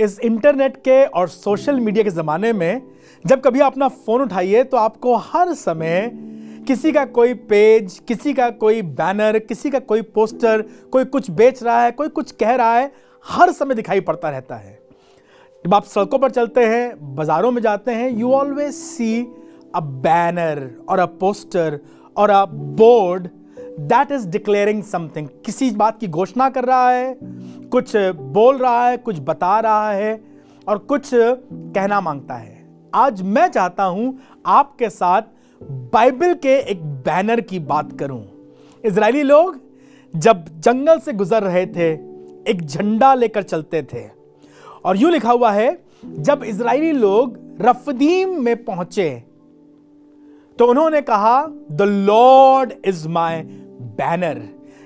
इस इंटरनेट के और सोशल मीडिया के ज़माने में जब कभी आप अपना फ़ोन उठाइए तो आपको हर समय किसी का कोई पेज, किसी का कोई बैनर, किसी का कोई पोस्टर, कोई कुछ बेच रहा है, कोई कुछ कह रहा है, हर समय दिखाई पड़ता रहता है। जब आप सड़कों पर चलते हैं, बाज़ारों में जाते हैं, you always see a banner और अ पोस्टर और a board that is declaring something. किसी बात की घोषणा कर रहा है, कुछ बोल रहा है, कुछ बता रहा है और कुछ कहना मांगता है। आज मैं चाहता हूं आपके साथ बाइबल के एक बैनर की बात करूं। इजरायली लोग जब जंगल से गुजर रहे थे, एक झंडा लेकर चलते थे और यूं लिखा हुआ है, जब इजरायली लोग रफदीम में पहुंचे तो उन्होंने कहा, the Lord is my banner,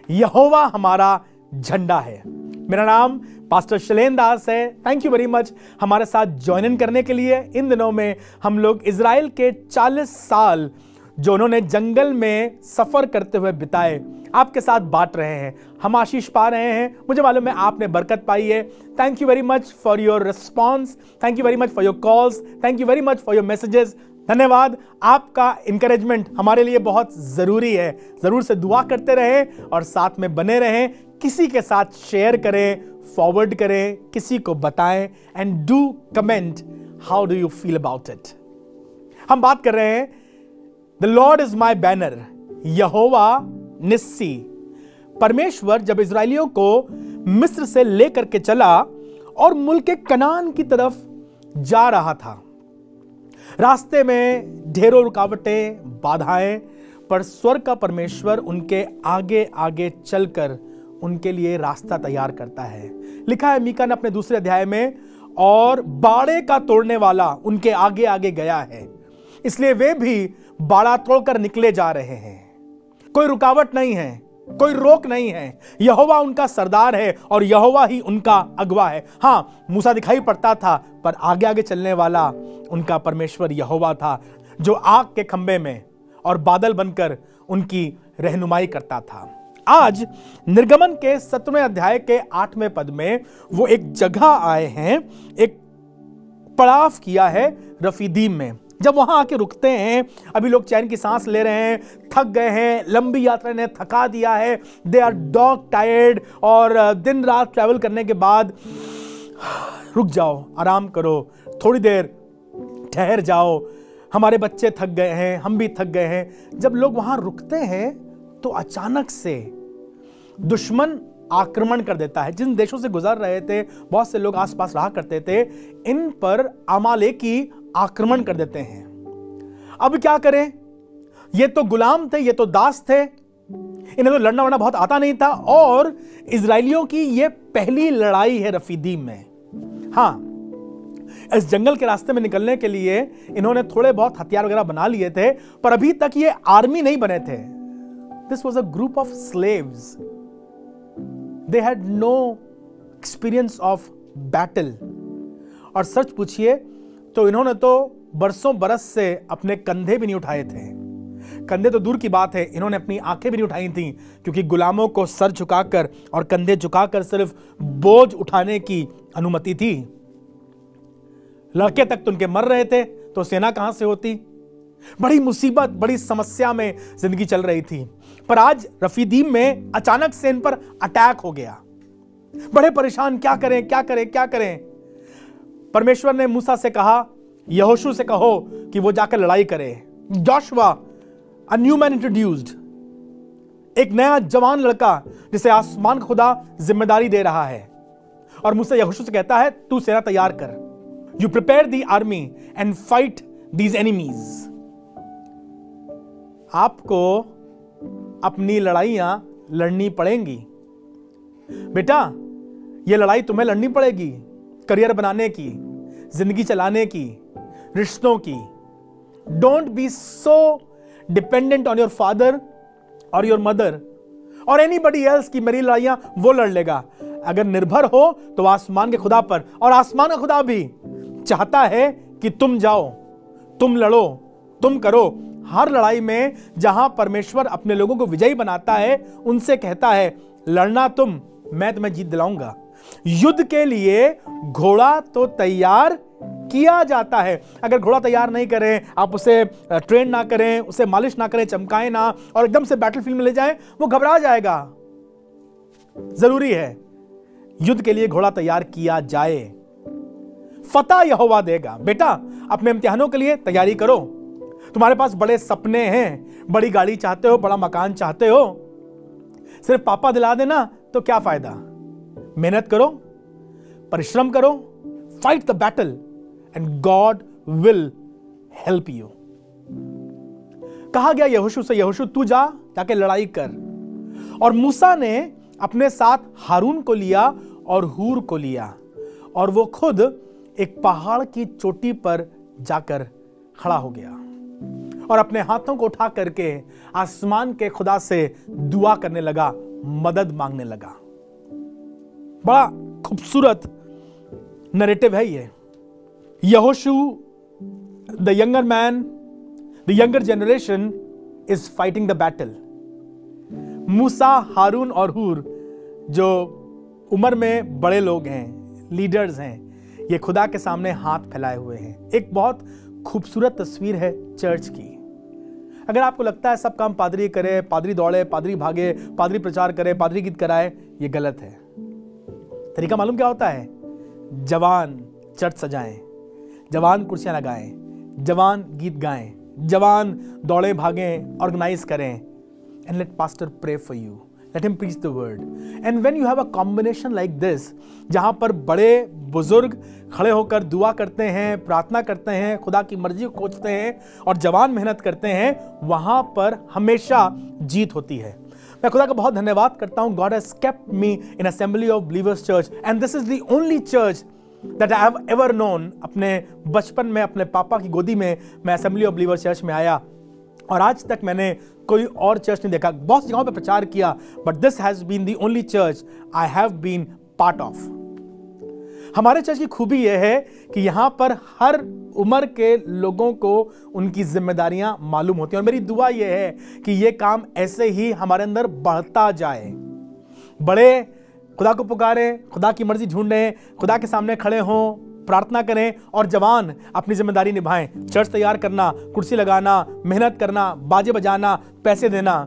यहोवा हमारा झंडा है। मेरा नाम पास्टर शैलेन दास है। थैंक यू वेरी मच हमारे साथ ज्वाइन इन करने के लिए। इन दिनों में हम लोग इजराइल के 40 साल जो उन्होंने जंगल में सफर करते हुए बिताए आपके साथ बांट रहे हैं। हम आशीष पा रहे हैं, मुझे मालूम है आपने बरकत पाई है। Thank you very much for your response, thank you very much for your calls, thank you very much for your messages. धन्यवाद। आपका इंकरेजमेंट हमारे लिए बहुत जरूरी है। जरूर से दुआ करते रहें और साथ में बने रहें। किसी के साथ शेयर करें, फॉरवर्ड करें, किसी को बताएं and do comment how do you feel about it. हम बात कर रहे हैं the Lord is my banner, यहोवा निस्सी। परमेश्वर जब इजरायलियों को मिस्र से लेकर के चला और मुल्क कनान की तरफ जा रहा था, रास्ते में ढेरों रुकावटें, बाधाएं, पर स्वर्ग का परमेश्वर उनके आगे आगे चलकर उनके लिए रास्ता तैयार करता है। लिखा है मीका ने अपने दूसरे अध्याय में, और बाड़े का तोड़ने वाला उनके आगे आगे गया है, इसलिए वे भी बाड़ा तोड़कर निकले जा रहे हैं। कोई रुकावट नहीं है, कोई रोक नहीं है। यहोवा उनका सरदार है और यहोवा ही उनका अगवा है। हां, मूसा दिखाई पड़ता था, पर आगे आगे चलने वाला उनका परमेश्वर यहोवा था, जो आग के खंबे में और बादल बनकर उनकी रहनुमाई करता था। आज निर्गमन के 17वें अध्याय के 8वें पद में वो एक जगह आए हैं, एक पड़ाव किया है रफीदीम में। जब वहां आके रुकते हैं, अभी लोग चैन की सांस ले रहे हैं, थक गए हैं, लंबी यात्रा ने थका दिया है, दे आर डॉग टायर्ड, और दिन रात ट्रैवल करने के बाद रुक जाओ, आराम करो, थोड़ी देर ठहर जाओ, हमारे बच्चे थक गए हैं, हम भी थक गए हैं। जब लोग वहां रुकते हैं तो अचानक से दुश्मन आक्रमण कर देता है। जिन देशों से गुजर रहे थे, बहुत से लोग आसपास रहा करते थे, इन पर अमालेकी आक्रमण कर देते हैं। अब क्या करें? ये तो गुलाम थे, ये तो दास थे, इन्हें तो लड़ना वड़ना बहुत आता नहीं था, और इजरायलियों की ये पहली लड़ाई है रफीदीम में। हां, इस जंगल के रास्ते में निकलने के लिए इन्होंने थोड़े बहुत हथियार वगैरह बना लिए थे, पर अभी तक ये आर्मी नहीं बने थे। This was a group of slaves, they had no experience of battle. और सच पूछिए तो इन्होंने तो बरसों बरस से अपने कंधे भी नहीं उठाए थे। कंधे तो दूर की बात है, इन्होंने अपनी आंखें भी नहीं उठाई थी, क्योंकि गुलामों को सर झुकाकर और कंधे झुकाकर सिर्फ बोझ उठाने की अनुमति थी। लड़के तक तो उनके मर रहे थे, तो सेना कहां से होती? बड़ी मुसीबत, बड़ी समस्या में जिंदगी चल रही थी। पर आज रफीदीम में अचानक से इन पर अटैक हो गया। बड़े परेशान, क्या करें क्या करें क्या करें। परमेश्वर ने मूसा से कहा, यहोशू से कहो कि वो जाकर लड़ाई करे। Joshua, a new man introduced, एक नया जवान लड़का जिसे आसमान का खुदा जिम्मेदारी दे रहा है। और मूसा यहोशू से कहता है, तू सेना तैयार कर, you prepare the army and fight these enemies. आपको अपनी लड़ाइयां लड़नी पड़ेंगी बेटा, यह लड़ाई तुम्हें लड़नी पड़ेगी, करियर बनाने की, जिंदगी चलाने की, रिश्तों की। Don't be so dependent on your father और योर मदर और एनीबडी एल्स की मेरी लड़ाइयां वो लड़ लेगा। अगर निर्भर हो तो आसमान के खुदा पर, और आसमान का खुदा भी चाहता है कि तुम जाओ, तुम लड़ो, तुम करो। हर लड़ाई में जहां परमेश्वर अपने लोगों को विजयी बनाता है, उनसे कहता है, लड़ना तुम, मैं तुम्हें जीत दिलाऊंगा। युद्ध के लिए घोड़ा तो तैयार किया जाता है। अगर घोड़ा तैयार नहीं करें, आप उसे ट्रेन ना करें, उसे मालिश ना करें, चमकाएं ना और एकदम से बैटलफील्ड में ले जाएं, वो घबरा जाएगा। जरूरी है युद्ध के लिए घोड़ा तैयार किया जाए। फतह यहोवा देगा। बेटा, अपने इम्तिहानों के लिए तैयारी करो। तुम्हारे पास बड़े सपने हैं, बड़ी गाड़ी चाहते हो, बड़ा मकान चाहते हो, सिर्फ पापा दिला देना तो क्या फायदा। मेहनत करो, परिश्रम करो, fight the battle and God will help you. कहा गया यहोशू से, यहोशू तू जाके लड़ाई कर। और मूसा ने अपने साथ हारून को लिया और हूर को लिया, और वो खुद एक पहाड़ की चोटी पर जाकर खड़ा हो गया और अपने हाथों को उठा करके आसमान के खुदा से दुआ करने लगा, मदद मांगने लगा। बड़ा खूबसूरत नैरेटिव है ये। यहोशू, the younger man, the younger generation is fighting the battle. मूसा, हारून और हूर जो उम्र में बड़े लोग हैं, लीडर्स हैं, ये खुदा के सामने हाथ फैलाए हुए हैं। एक बहुत खूबसूरत तस्वीर है चर्च की। अगर आपको लगता है सब काम पादरी करे, पादरी दौड़े, पादरी भागे, पादरी प्रचार करे, पादरी गीत कराए, ये गलत है। तरीका मालूम क्या होता है? जवान चर्च सजाएं, जवान कुर्सियां लगाएं, जवान गीत गाएं, जवान दौड़े भागें, ऑर्गेनाइज करें, and let pastor pray for you, let him preach the word. And when you have a combination like this, जहां पर बड़े बुजुर्ग खड़े होकर दुआ करते हैं, प्रार्थना करते हैं, खुदा की मर्जी को खोजते हैं और जवान मेहनत करते हैं, वहां पर हमेशा जीत होती है। मैं खुदा का बहुत धन्यवाद करता हूं। God has kept me in assembly of believers church and this is the only church that I have ever known. अपने बचपन में अपने पापा की गोदी में मैं असेंबली ऑफ बिलीवर्स चर्च में आया और आज तक मैंने कोई और चर्च नहीं देखा। बहुत जगहों पे प्रचार किया, but this has been the only church I have been part of. हमारे चर्च की खूबी यह है कि यहां पर हर उम्र के लोगों को उनकी जिम्मेदारियां मालूम होती हैं और मेरी दुआ यह है कि यह काम ऐसे ही हमारे अंदर बढ़ता जाए। बड़े खुदा को पुकारें, खुदा की मर्जी ढूंढें, खुदा के सामने खड़े हों, प्रार्थना करें और जवान अपनी जिम्मेदारी निभाएं। चर्च तैयार करना, कुर्सी लगाना, मेहनत करना, बाजे बजाना, पैसे देना।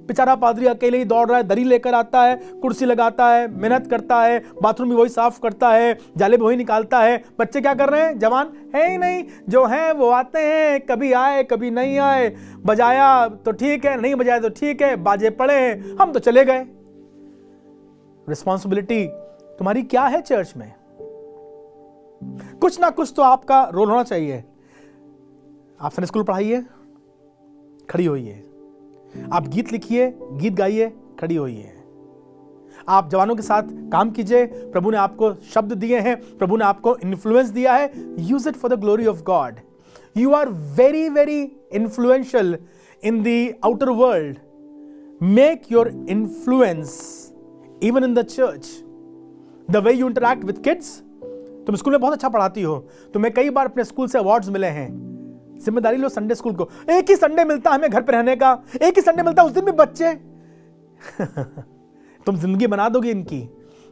बेचारा पादरी अकेले ही दौड़ रहा है, दरी लेकर आता है, कुर्सी लगाता है, मेहनत करता है, बाथरूम भी वही साफ करता है, जाले भी वही निकालता है। बच्चे क्या कर रहे हैं? जवान है ही नहीं, जो हैं वो आते हैं, कभी आए कभी नहीं आए, बजाया तो ठीक है, नहीं बजाया तो ठीक है, बाजे पड़े हैं, हम तो चले गए। रिस्पॉन्सिबिलिटी तुम्हारी क्या है चर्च में? कुछ ना कुछ तो आपका रोल होना चाहिए। आप संडे स्कूल पढ़ाइए, खड़ी होइए। आप गीत लिखिए, गीत गाइए, खड़ी होइए। आप जवानों के साथ काम कीजिए। प्रभु ने आपको शब्द दिए हैं, प्रभु ने आपको इन्फ्लुएंस दिया है। Use it for the glory of God. You are very very influential in the outer world. Make your influence even in the church. The way you interact with kids. तुम स्कूल में बहुत अच्छा पढ़ाती हो, तुम्हें कई बार अपने स्कूल से अवार्ड्स मिले हैं। जिम्मेदारी लो संडे स्कूल को। एक ही संडे मिलता हमें घर पे रहने का, एक ही संडे मिलता, उस दिन भी बच्चे तुम जिंदगी बना दोगे इनकी।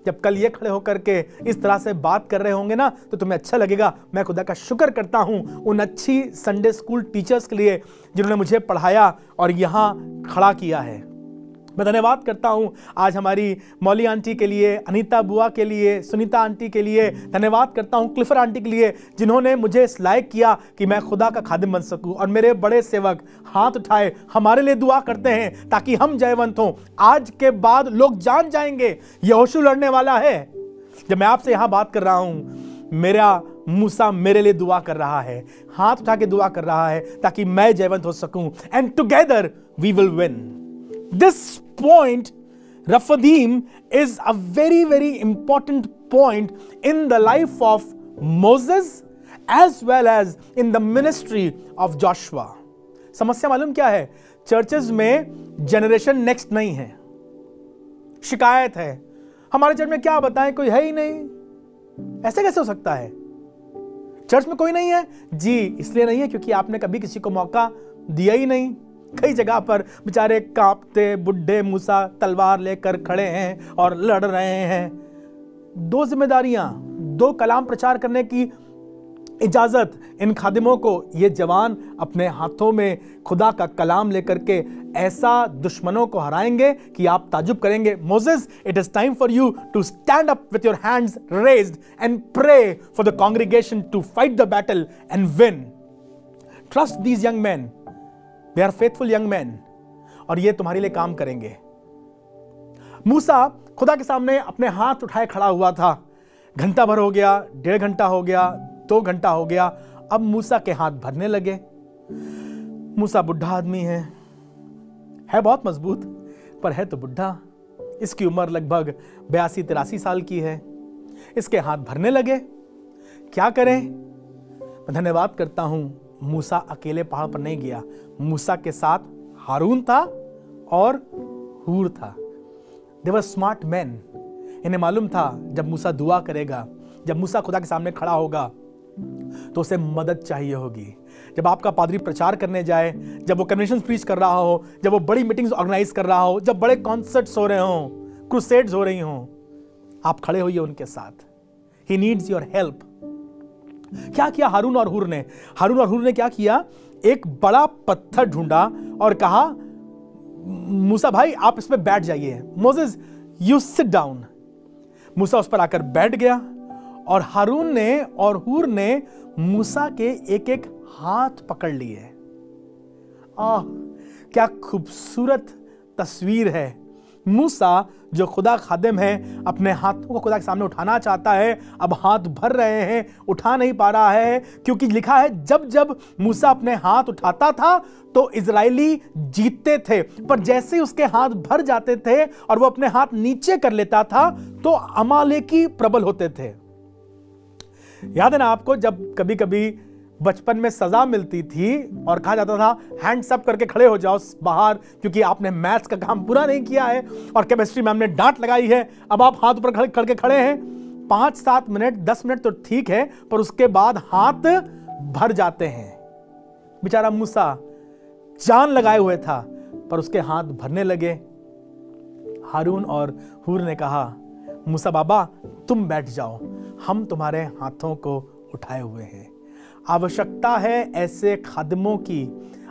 जब कल ये खड़े होकर के इस तरह से बात कर रहे होंगे ना, तो तुम्हें अच्छा लगेगा। मैं खुदा का शुक्र करता हूं उन अच्छी संडे स्कूल टीचर्स के लिए जिन्होंने मुझे पढ़ाया और यहां खड़ा किया है। मैं धन्यवाद करता हूं आज हमारी मौली आंटी के लिए, अनीता बुआ के लिए, सुनीता आंटी के लिए। धन्यवाद करता हूं क्लिफर आंटी के लिए जिन्होंने मुझे इस लायक किया कि मैं खुदा का खादिम बन सकूं। और मेरे बड़े सेवक हाथ उठाए हमारे लिए दुआ करते हैं ताकि हम जयवंत हों। आज के बाद लोग जान जाएंगे यहोशू लड़ने वाला है। जब मैं आपसे यहां बात कर रहा हूं, मेरा मूसा मेरे लिए दुआ कर रहा है, हाथ उठा के दुआ कर रहा है ताकि मैं जयवंत हो सकूं। And together we will win. This point, Rephidim, is a very, very important point in the life of Moses as well as in the ministry of Joshua. समस्या मालूम क्या है? चर्चेस में जनरेशन नेक्स्ट नहीं है। शिकायत है, हमारे चर्च में क्या बताएं, कोई है ही नहीं। ऐसे कैसे हो सकता है? चर्च में कोई नहीं है जी, इसलिए नहीं है क्योंकि आपने कभी किसी को मौका दिया ही नहीं। कई जगह पर बेचारे कांपते बुढ़े मूसा तलवार लेकर खड़े हैं और लड़ रहे हैं। 2 जिम्मेदारियां, 2 कलाम प्रचार करने की इजाजत इन खादिमों को। ये जवान अपने हाथों में खुदा का कलाम लेकर के ऐसा दुश्मनों को हराएंगे कि आप ताजुब करेंगे। Moses, it is time for you to stand up with your hands raised and pray for the congregation to fight the battle and win. Trust these young man, they are faithful young man, और ये तुम्हारे लिए काम करेंगे। मूसा खुदा के सामने अपने हाथ उठाए खड़ा हुआ था। घंटा भर हो गया, 1.5 घंटा हो गया, 2 घंटा हो गया। अब मूसा के हाथ भरने लगे। मूसा बुढ़ा आदमी है बहुत मजबूत, पर है तो बुढ़ा। इसकी उम्र लगभग 82-83 साल की है। इसके हाथ भरने लगे। क्या करें? मैं धन्यवाद करता हूं, मूसा अकेले पहाड़ पर नहीं गया। मूसा के साथ हारून था और हूर था। दे वर स्मार्ट मैन। इन्हें मालूम था जब मूसा दुआ करेगा, जब मूसा खुदा के सामने खड़ा होगा तो उसे मदद चाहिए होगी। जब आपका पादरी प्रचार करने जाए, जब वो कन्वेंशन प्रीच कर रहा हो, जब वो बड़ी मीटिंग्स ऑर्गेनाइज कर रहा हो, जब बड़े कॉन्सर्ट्स हो रहे हों, क्रूसेड्स हो रही हों, आप खड़े होइए उनके साथ। He needs your help. क्या किया हारून और हूर ने? हारून और हूर ने क्या किया? एक बड़ा पत्थर ढूंढा और कहा, मूसा भाई आप इस पे बैठ जाइए। Moses, you sit down. मूसा उस पर आकर बैठ गया और हारून ने और हूर ने मूसा के एक एक हाथ पकड़ लिए। क्या खूबसूरत तस्वीर है। मूसा जो खुदा खादिम है, अपने हाथों को खुदा के सामने उठाना चाहता है। अब हाथ भर रहे हैं, उठा नहीं पा रहा है, क्योंकि लिखा है जब जब मूसा अपने हाथ उठाता था तो इजरायली जीतते थे, पर जैसे ही उसके हाथ भर जाते थे और वो अपने हाथ नीचे कर लेता था तो अमालेकी प्रबल होते थे। याद है ना आपको, जब कभी कभी बचपन में सजा मिलती थी और कहा जाता था हैंड्स अप करके खड़े हो जाओ बाहर, क्योंकि आपने मैथ्स का काम पूरा नहीं किया है और केमिस्ट्री मैम ने डांट लगाई है। अब आप हाथ ऊपर करके खड़े हैं। 5-7 मिनट 10 मिनट तो ठीक है, पर उसके बाद हाथ भर जाते हैं। बेचारा मूसा जान लगाए हुए था, पर उसके हाथ भरने लगे। हारून और हूर ने कहा, मूसा बाबा तुम बैठ जाओ, हम तुम्हारे हाथों को उठाए हुए हैं। आवश्यकता है ऐसे खादिमों की,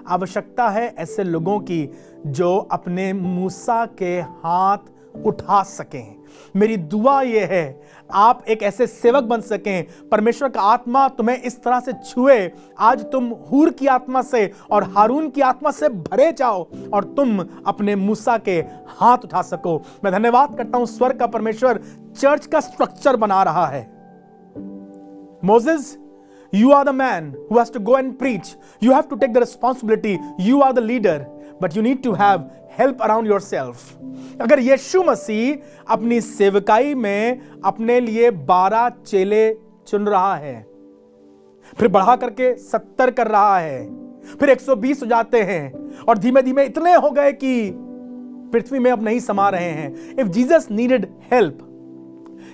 आवश्यकता है ऐसे लोगों की जो अपने मूसा के हाथ उठा सकें। मेरी दुआ यह है आप एक ऐसे सेवक बन सकें, परमेश्वर का आत्मा तुम्हें इस तरह से छुए, आज तुम हूर की आत्मा से और हारून की आत्मा से भरे जाओ और तुम अपने मूसा के हाथ उठा सको। मैं धन्यवाद करता हूं, स्वर्ग का परमेश्वर चर्च का स्ट्रक्चर बना रहा है। Moses, you are the man who has to go and preach. You have to take the responsibility. You are the leader, but you need to have help around yourself. अगर यीशु मसीह अपनी सेवकाई में अपने लिए 12 चेले चुन रहा है, फिर बढ़ा करके 70 कर रहा है, फिर 120 हो जाते हैं और धीमे धीमे इतने हो गए कि पृथ्वी में अब नहीं समा रहे हैं। If Jesus needed help,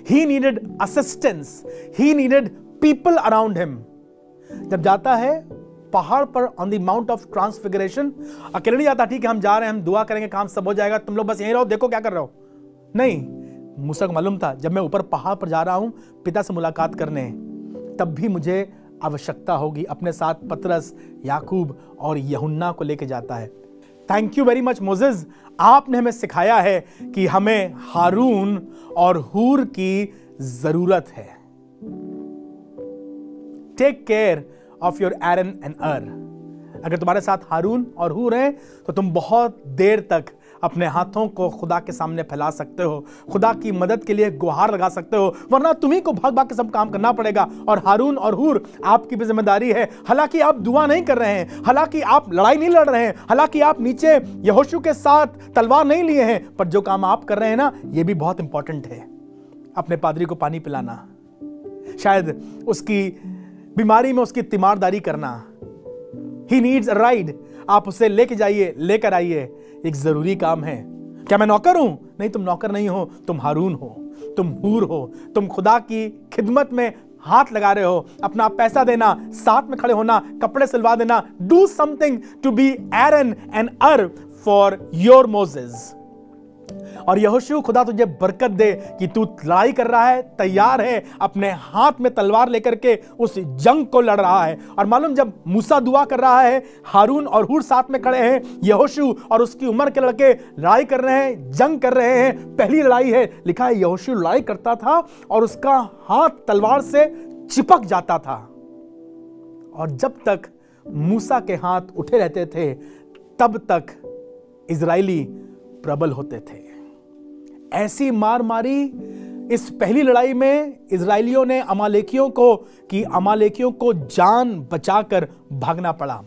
he needed assistance, he needed people around him. जब जाता है पहाड़ पर on the mount of transfiguration, अकेले नहीं जाता, ठीक है हम जा रहे हैं, हम दुआ करेंगे, काम सब हो जाएगा, तुम लोग बस यहीं रहो, देखो क्या कर रहे हो। नहीं, मूसा को मालूम था जब मैं ऊपर पहाड़ पर जा रहा हूं पिता से मुलाकात करने, तब भी मुझे आवश्यकता होगी। अपने साथ पतरस, याकूब और यूहन्ना को लेके जाता है। Thank you very much Moses, आपने हमें सिखाया है कि हमें हारून और हूर की जरूरत है। Take care of your Aaron and Hur. अगर तुम्हारे साथ हारून और हूर हैं तो तुम बहुत देर तक अपने हाथों को खुदा के सामने फैला सकते हो, खुदा की मदद के लिए गुहार लगा सकते हो, वरना तुम्ही को भाग भाग के सब काम करना पड़ेगा। और हारून और हूर आपकी भी जिम्मेदारी है। हालांकि आप दुआ नहीं कर रहे हैं, हालांकि आप लड़ाई नहीं लड़ रहे हैं, हालांकि आप नीचे यहोशू के साथ तलवार नहीं लिए हैं, पर जो काम आप कर रहे हैं ना, ये भी बहुत इंपॉर्टेंट है। अपने पादरी को पानी पिलाना, शायद उसकी बीमारी में उसकी तीमारदारी करना, ही नीड्स अ राइड, आप उसे लेके जाइए, लेकर आइए, एक जरूरी काम है। क्या मैं नौकर हूं? नहीं, तुम नौकर नहीं हो, तुम हारून हो, तुम हूर हो, तुम खुदा की खिदमत में हाथ लगा रहे हो। अपना पैसा देना, साथ में खड़े होना, कपड़े सिलवा देना, do something to be Aaron and Hur for your Moses. और यहोशू, खुदा तुझे बरकत दे कि तू लड़ाई कर रहा है, तैयार है, अपने हाथ में तलवार लेकर के उस जंग को लड़ रहा है। और मालूम, जब मूसा दुआ कर रहा है, हारून और हूर साथ में खड़े हैं, यहोशू और उसकी उम्र के लड़के लड़ाई कर रहे हैं, जंग कर रहे हैं। पहली लड़ाई है, लिखा है यहोशू लड़ाई करता था और उसका हाथ तलवार से चिपक जाता था। और जब तक मूसा के हाथ उठे रहते थे, तब तक इजरायली प्रबल होते थे। ऐसी मार मारी इस पहली लड़ाई में इजरायलियों ने अमालेकियों को कि अमालेकियों को जान बचाकर भागना पड़ा।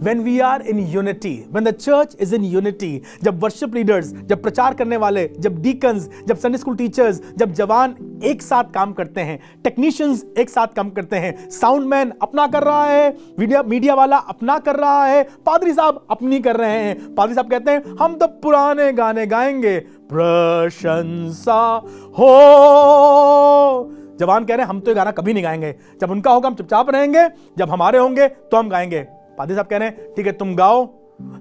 When we are in unity, when the church is in unity, जब worship leaders, जब प्रचार करने वाले, जब deacons, जब Sunday school teachers, जब जवान एक साथ काम करते हैं, technicians एक साथ काम करते हैं, sound man अपना कर रहा है, मीडिया वाला अपना कर रहा है, पादरी साहब अपनी कर रहे हैं। पादरी साहब कहते हैं हम तो पुराने गाने गाएंगे, प्रशंसा हो। जवान कह रहे हैं हम तो ये गाना कभी नहीं गाएंगे, जब उनका होगा हम चुपचाप रहेंगे, जब हमारे होंगे तो हम गाएंगे। पादरी साहब कह रहे हैं ठीक है तुम गाओ,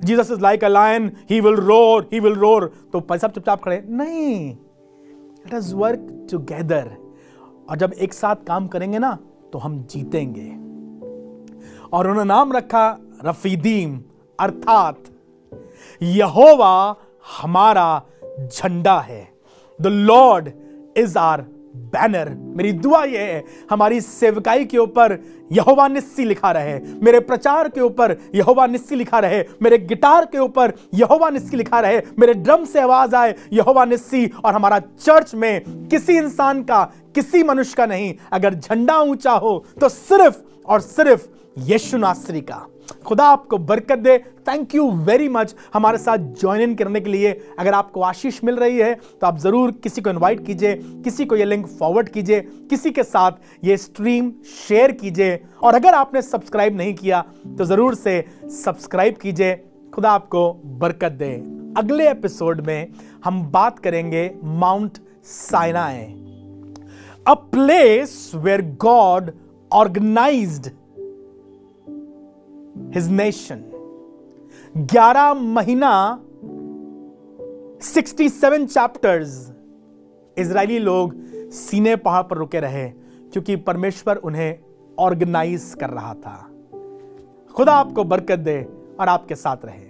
Jesus is like a lion, he will roar, he will roar. तो पादरी साहब चुपचाप खड़े, नहीं, लेट अस वर्क टुगेदर। और जब एक साथ काम करेंगे ना तो हम जीतेंगे। और उन्होंने नाम रखा रफीदीम, अर्थात यहोवा हमारा झंडा है। The Lord is our banner. मेरी दुआ यह है हमारी सेवकाई के ऊपर यहोवा निस्सी लिखा रहे, मेरे प्रचार के ऊपर यहोवा निस्सी लिखा रहे, मेरे गिटार के ऊपर यहोवा निस्सी लिखा रहे, मेरे ड्रम से आवाज आए यहोवा निस्सी। और हमारा चर्च में किसी इंसान का, किसी मनुष्य का नहीं, अगर झंडा ऊंचा हो तो सिर्फ और सिर्फ यीशु नासरी का। खुदा आपको बरकत दे। थैंक यू वेरी मच हमारे साथ ज्वाइन इन करने के लिए। अगर आपको आशीष मिल रही है तो आप जरूर किसी को इनवाइट कीजिए, किसी को ये लिंक फॉरवर्ड कीजिए, किसी के साथ ये स्ट्रीम शेयर कीजिए। और अगर आपने सब्सक्राइब नहीं किया तो जरूर से सब्सक्राइब कीजिए। खुदा आपको बरकत दे। अगले एपिसोड में हम बात करेंगे mount Sinai, a place where God organised His nation। 11 महीना 67 चैप्टर्स इजरायली लोग सीने पहाड़ पर रुके रहे, क्योंकि परमेश्वर उन्हें ऑर्गेनाइज कर रहा था। खुदा आपको बरकत दे और आपके साथ रहे।